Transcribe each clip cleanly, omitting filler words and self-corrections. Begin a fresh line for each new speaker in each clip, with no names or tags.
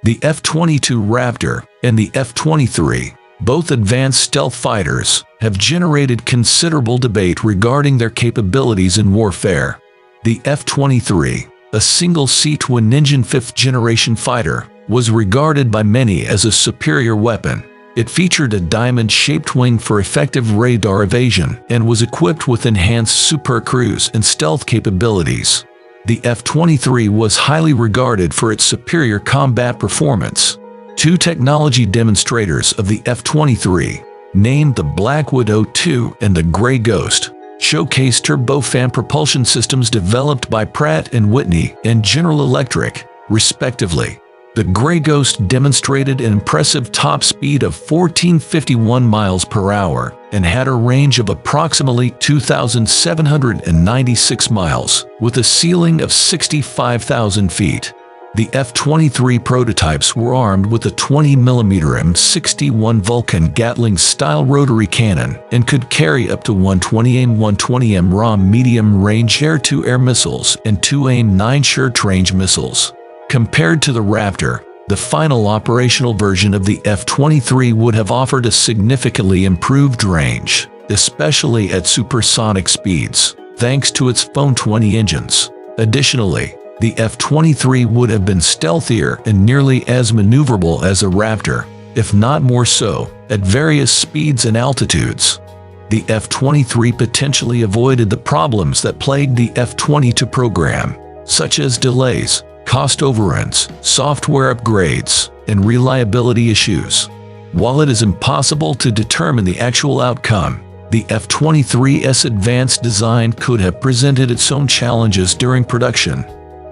The F-22 Raptor and the F-23, both advanced stealth fighters, have generated considerable debate regarding their capabilities in warfare. The F-23, a single-seat twin-engine fifth-generation fighter, was regarded by many as a superior weapon. It featured a diamond-shaped wing for effective radar evasion and was equipped with enhanced supercruise and stealth capabilities. The F-23 was highly regarded for its superior combat performance. Two technology demonstrators of the F-23, named the Black Widow 2 and the Gray Ghost, showcased turbofan propulsion systems developed by Pratt & Whitney and General Electric, respectively. The Gray Ghost demonstrated an impressive top speed of 1,451 miles per hour and had a range of approximately 2,796 miles, with a ceiling of 65,000 feet. The F-23 prototypes were armed with a 20mm M61 Vulcan Gatling-style rotary cannon and could carry up to 120 AIM-120M ROM medium-range air-to-air missiles and 2 AIM-9 short-range missiles. Compared to the Raptor, the final operational version of the F-23 would have offered a significantly improved range, especially at supersonic speeds, thanks to its F-20 engines. Additionally, the F-23 would have been stealthier and nearly as maneuverable as a Raptor, if not more so, at various speeds and altitudes. The F-23 potentially avoided the problems that plagued the F-22 program, such as delays, cost overruns, software upgrades, and reliability issues. While it is impossible to determine the actual outcome, the F-23's advanced design could have presented its own challenges during production.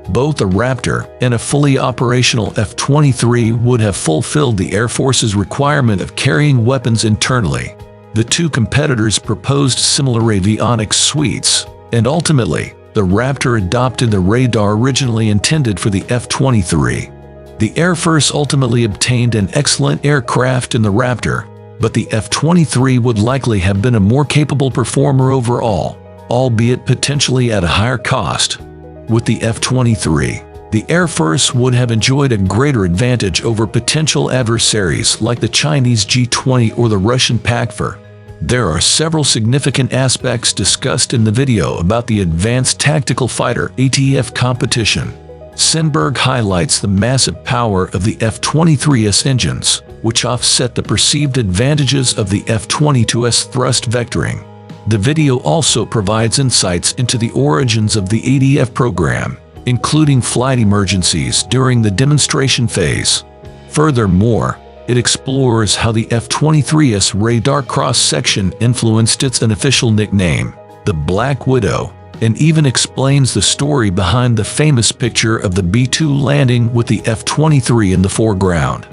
Both a Raptor and a fully operational F-23 would have fulfilled the Air Force's requirement of carrying weapons internally. The two competitors proposed similar avionics suites, and ultimately, the Raptor adopted the radar originally intended for the F-23. The Air Force ultimately obtained an excellent aircraft in the Raptor, but the F-23 would likely have been a more capable performer overall, albeit potentially at a higher cost. With the F-23, the Air Force would have enjoyed a greater advantage over potential adversaries like the Chinese G-20 or the Russian Pakfar. There are several significant aspects discussed in the video about the Advanced Tactical Fighter ATF competition. Sandberg highlights the massive power of the F-23's engines, which offset the perceived advantages of the F-22's thrust vectoring. The video also provides insights into the origins of the ATF program, including flight emergencies during the demonstration phase. Furthermore, it explores how the F-23's radar cross-section influenced its unofficial nickname, the Black Widow, and even explains the story behind the famous picture of the B-2 landing with the F-23 in the foreground.